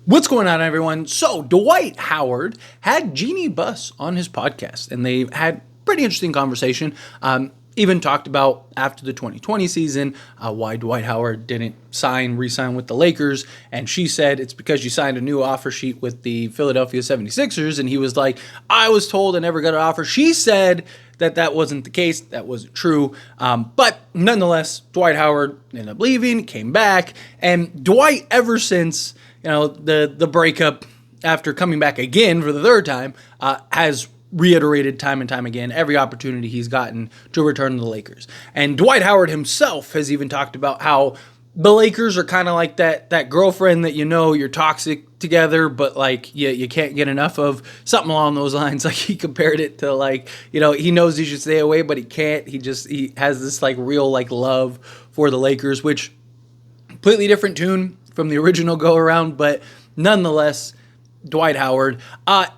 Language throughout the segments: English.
What's going on, everyone? So, Dwight Howard had Jeanie Buss on his podcast, and they had pretty interesting conversation. Even talked about after the 2020 season why Dwight Howard didn't re-sign with the Lakers, and she said it's because you signed a new offer sheet with the Philadelphia 76ers, and he was like, I was told I never got an offer. She said that wasn't the case, that wasn't true, but nonetheless, Dwight Howard ended up leaving, came back, and Dwight, ever since the breakup, after coming back again for the third time, has reiterated time and time again every opportunity he's gotten to return to the Lakers. And Dwight Howard himself has even talked about how the Lakers are kind of like that girlfriend that you're toxic together, but like you can't get enough of, something along those lines. Like he compared it to he knows he should stay away, but he can't. He has this real love for the Lakers, which completely different tune from the original go around, but nonetheless, Dwight Howard,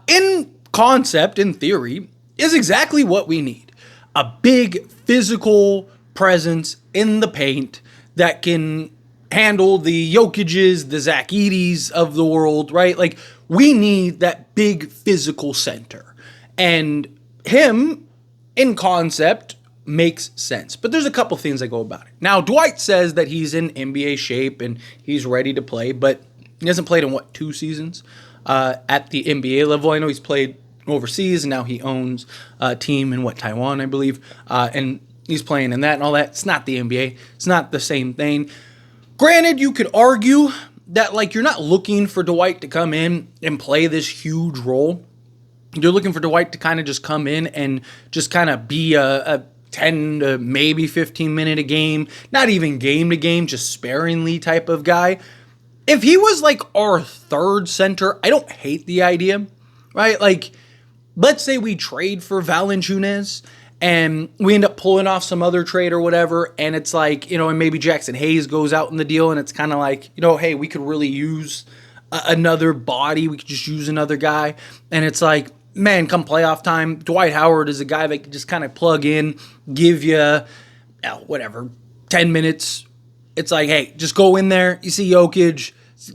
in concept, in theory, is exactly what we need. A big physical presence in the paint that can handle the Jokic's, the Zach Edey's of the world, right? Like, we need that big physical center. And him, in concept, makes sense. But there's a couple things that go about it. Now, Dwight says that he's in NBA shape and he's ready to play, but he hasn't played in, 2 seasons at the NBA level. I know he's played overseas, and now he owns a team in, Taiwan, I believe, and he's playing in that and all that. It's not the NBA. It's not the same thing. Granted, you could argue that, you're not looking for Dwight to come in and play this huge role. You're looking for Dwight to kind of just come in and just kind of be a 10 to maybe 15 minute a game, not even game to game, just sparingly type of guy. If he was our third center, I don't hate the idea, right? Let's say we trade for Valanciunas and we end up pulling off some other trade or whatever, and it's and maybe Jackson Hayes goes out in the deal, and it's kind of hey, we could really use another body, we could just use another guy, and it's man, come playoff time, Dwight Howard is a guy that can just kind of plug in, give you, 10 minutes. It's hey, just go in there. You see Jokic,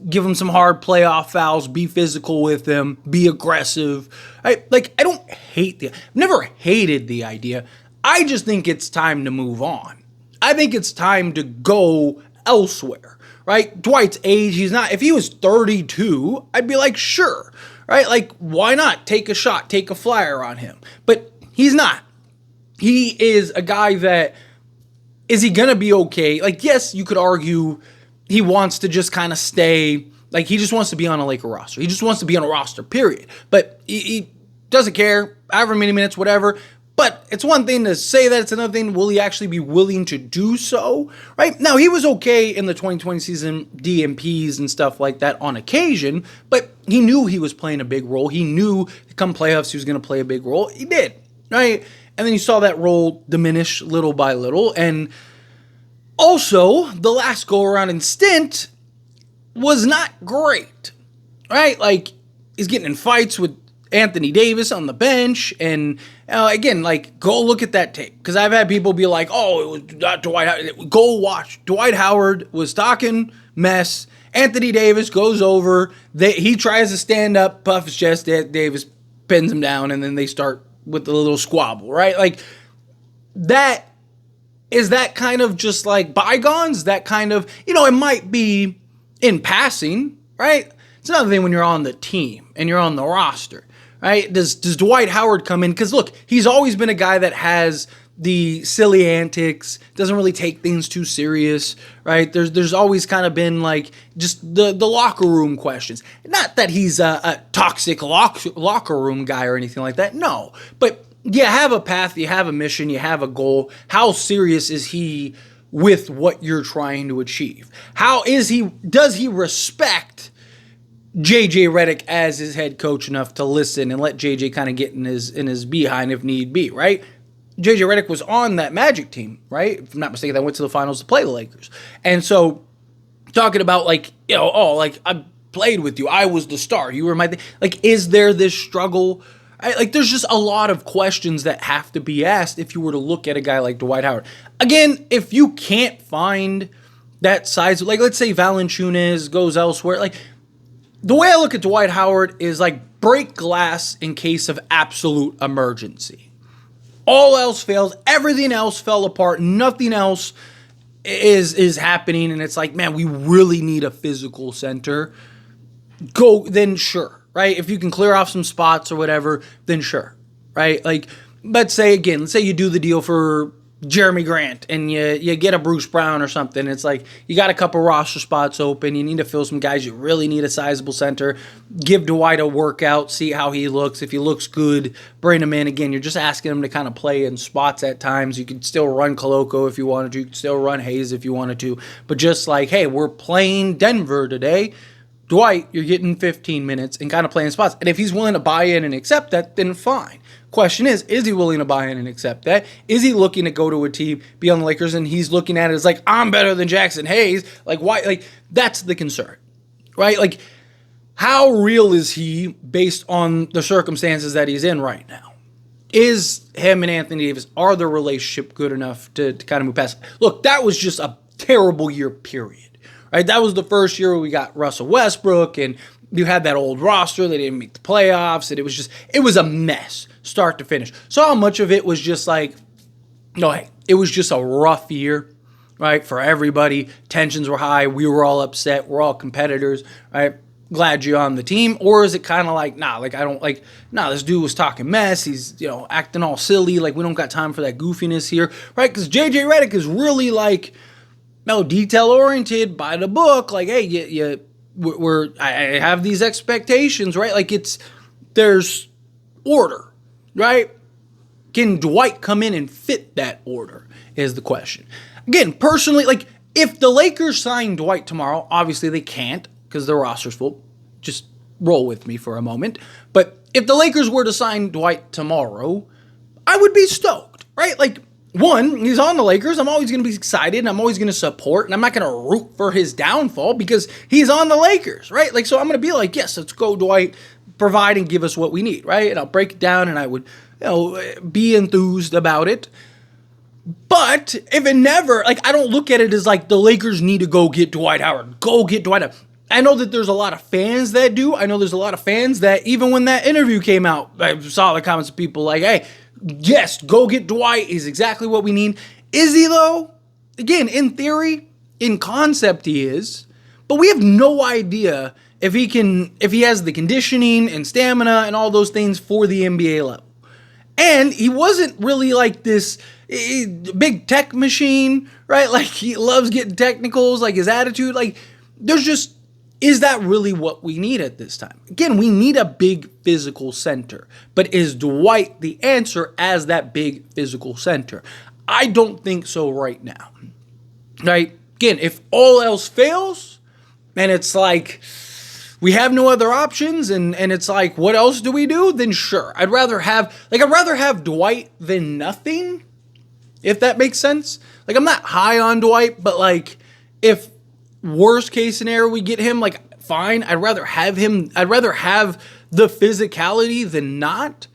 give him some hard playoff fouls, be physical with him, be aggressive. I don't hate I've never hated the idea. I just think it's time to move on. I think it's time to go elsewhere, right? Dwight's age, if he was 32, I'd be sure. Right? Why not take a shot, take a flyer on him? But he's not. He is a guy that, is he going to be okay? Yes, you could argue he wants to just kind of stay, he just wants to be on a Laker roster. He just wants to be on a roster, period. But he doesn't care, however many minutes, whatever. But it's one thing to say that, it's another thing, will he actually be willing to do so? Right? Now, he was okay in the 2020 season, DMPs and stuff like that on occasion, but he knew he was playing a big role. He knew come playoffs he was going to play a big role. He did, right? And then you saw that role diminish little by little. And also, the last go-around and stint was not great, right? He's getting in fights with Anthony Davis on the bench, and again, go look at that tape, because I've had people be like, oh, it was not Dwight Howard. Go watch. Dwight Howard was talking mess. Anthony Davis goes over. He tries to stand up, puff his chest. Davis pins him down, and then they start with a little squabble, right? That is that kind of just bygones, that kind of, it might be in passing, right? It's another thing when you're on the team and you're on the roster. Right? Does Dwight Howard come in? Because look, he's always been a guy that has the silly antics, doesn't really take things too serious, right? There's always kind of been just the locker room questions. Not that he's a toxic locker room guy or anything like that. No, but you have a path, you have a mission, you have a goal. How serious is he with what you're trying to achieve? Does he respect JJ Redick as his head coach enough to listen and let JJ kind of get in his behind if need be, right? JJ Redick was on that Magic team, right? If I'm not mistaken, that went to the finals to play the Lakers. And so, talking about I played with you, I was the star, you were my is there this struggle? There's just a lot of questions that have to be asked if you were to look at a guy like Dwight Howard. Again, if you can't find that size, let's say Valanciunas goes elsewhere, the way I look at Dwight Howard is like break glass in case of absolute emergency. All else fails. Everything else fell apart. Nothing else is happening. And it's like, man, we really need a physical center. Go, then sure, right? If you can clear off some spots or whatever, then sure, right? Like, let's say you do the deal for Jeremy Grant and you get a Bruce Brown or something. It's like you got a couple roster spots open. You need to fill some guys. You really need a sizable center. Give Dwight a workout. See how he looks. If he looks good, bring him in. Again, you're just asking him to kind of play in spots at times. You could still run Koloko if you wanted to. You could still run Hayes if you wanted to. But just like, hey, we're playing Denver today. Dwight, you're getting 15 minutes and kind of playing spots. And if he's willing to buy in and accept that, then fine. Question is he willing to buy in and accept that? Is he looking to go to a team, be on the Lakers, and he's looking at it as like, I'm better than Jackson Hayes? Like, why? Like, that's the concern, right? Like, how real is he based on the circumstances that he's in right now? Is him and Anthony Davis, are their relationship good enough to kind of move past? Look, that was just a terrible year, period, right? That was the first year we got Russell Westbrook, and you had that old roster. They didn't make the playoffs, and it was a mess, start to finish. So how much of it was just like, hey, it was just a rough year, right, for everybody. Tensions were high. We were all upset. We're all competitors, right? Glad you're on the team. Or is it kind of like, this dude was talking mess. He's, acting all silly. Like, we don't got time for that goofiness here, right? Because JJ Redick is really like, detail-oriented, by the book. Like, hey, I have these expectations, right? Like, there's order, right? Can Dwight come in and fit that order is the question. Again, personally, like, if the Lakers sign Dwight tomorrow, obviously they can't because their roster's full. Just roll with me for a moment. But if the Lakers were to sign Dwight tomorrow, I would be stoked, right? Like, one, he's on the Lakers. I'm always going to be excited, and I'm always going to support, and I'm not going to root for his downfall because he's on the Lakers, right? Like, so I'm going to be like, yes, let's go, Dwight, provide and give us what we need, right? And I'll break it down, and I would, be enthused about it. But if it never, like, I don't look at it as like the Lakers need to go get Dwight Howard. Go get Dwight Howard. I know that there's a lot of fans that do. I know there's a lot of fans that even when that interview came out, I saw the comments of people like, hey, yes, go get Dwight. He's exactly what we need. Is he, though? Again, in theory, in concept, he is. But we have no idea if he has the conditioning and stamina and all those things for the NBA level. And he wasn't really like this big tech machine, right? Like, he loves getting technicals, like his attitude. Like, is that really what we need at this time? Again, we need a big physical center. But is Dwight the answer as that big physical center? I don't think so right now. Right? Again, if all else fails, and it's like we have no other options, and it's like, what else do we do? Then sure. I'd rather have Dwight than nothing, if that makes sense. Like, I'm not high on Dwight, but like, if worst case scenario we get him, like, fine. I'd rather have him. I'd rather have the physicality than not.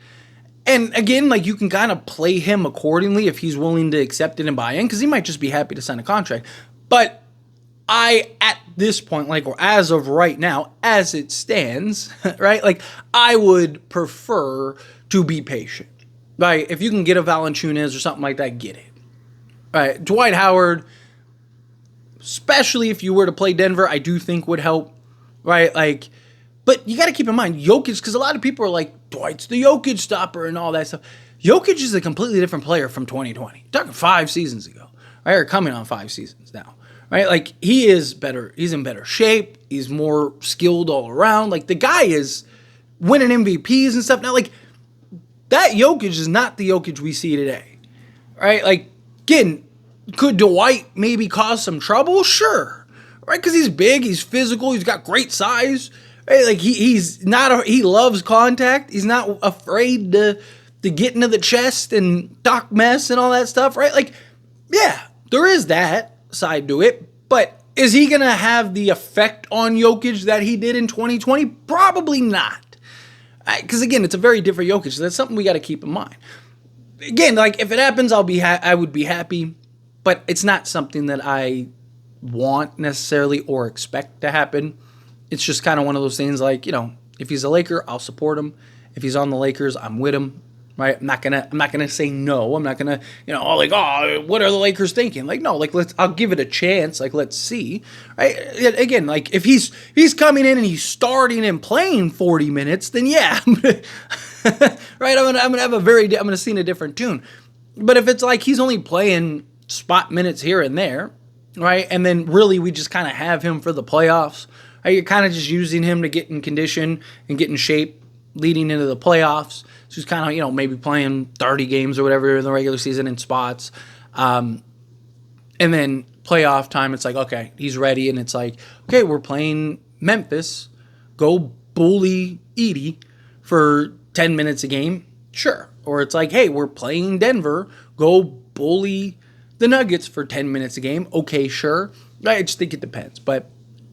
And again, like, you can kind of play him accordingly if he's willing to accept it and buy in, because he might just be happy to sign a contract. But at this point, like, or as of right now, as it stands, right, like, I would prefer to be patient, right? If you can get a Valanciunas or something like that, get it. Right, Dwight Howard, especially if you were to play Denver, I do think would help, right? Like, but you got to keep in mind, Jokic, because a lot of people are like, Dwight's the Jokic stopper and all that stuff. Jokic is a completely different player from 2020. Talking 5 seasons ago, right? Or coming on 5 seasons now, right? Like, he is better. He's in better shape. He's more skilled all around. Like, the guy is winning MVPs and stuff. Now, like, that Jokic is not the Jokic we see today, right? Like, again, could Dwight maybe cause some trouble? Sure, right? Because he's big, he's physical, he's got great size, right? Like, he loves contact. He's not afraid to get into the chest and talk mess and all that stuff, right? Like, yeah, there is that side to it, but is he going to have the effect on Jokic that he did in 2020? Probably not. Because, again, it's a very different Jokic, so that's something we got to keep in mind. Again, like, if it happens, I would be happy, but it's not something that I want necessarily or expect to happen. it's just kind of one of those things like, if he's a Laker, I'll support him. If he's on the Lakers, I'm with him. Right? I'm not gonna say no. I'm not gonna, what are the Lakers thinking? Like, no, like I'll give it a chance. Like, let's see. Right? Again, like if he's coming in and he's starting and playing 40 minutes, then yeah, right? I'm gonna sing a different tune. But if it's like he's only playing spot minutes here and there, right? And then really we just kind of have him for the playoffs. Right? You're kind of just using him to get in condition and get in shape leading into the playoffs. So he's kind of, maybe playing 30 games or whatever in the regular season in spots. And then playoff time, it's like, okay, he's ready. And it's like, okay, we're playing Memphis. Go bully Edie for 10 minutes a game. Sure. Or it's like, hey, we're playing Denver. Go bully the Nuggets for 10 minutes a game. Okay, sure. I just think it depends. But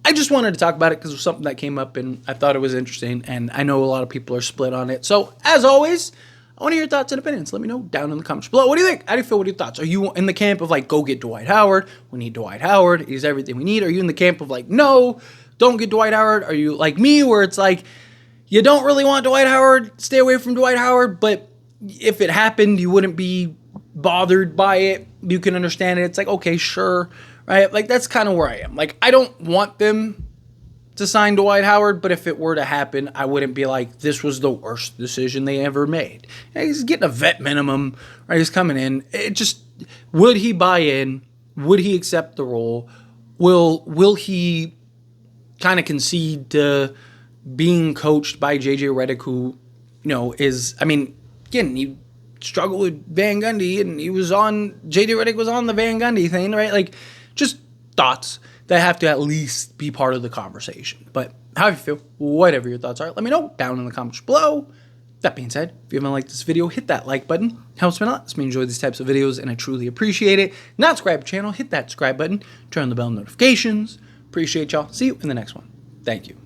I just wanted to talk about it because it was something that came up and I thought it was interesting, and I know a lot of people are split on it. So, as always, I want to hear your thoughts and opinions. Let me know down in the comments below. What do you think? How do you feel? What are your thoughts? Are you in the camp of like, go get Dwight Howard? We need Dwight Howard. He's everything we need. Are you in the camp of like, no, don't get Dwight Howard? Are you like me where it's like, you don't really want Dwight Howard, stay away from Dwight Howard, but if it happened, you wouldn't be bothered by it. You can understand it. It's like, okay, sure. Right? Like, that's kind of where I am. Like, I don't want them to sign Dwight Howard, but if it were to happen, I wouldn't be like, this was the worst decision they ever made. He's getting a vet minimum, right? He's coming in. It just, would he buy in? Would he accept the role? Will he kind of concede to being coached by JJ Redick, who, again, he struggled with Van Gundy, and JJ Redick was on the Van Gundy thing, right? Like, just thoughts that have to at least be part of the conversation. But how you feel, whatever your thoughts are, let me know down in the comments below. That being said, if you haven't liked this video, hit that like button. Helps me a lot. Lets me enjoy these types of videos, and I truly appreciate it. Not subscribe to the channel, hit that subscribe button, turn on the bell notifications. Appreciate y'all. See you in the next one. Thank you.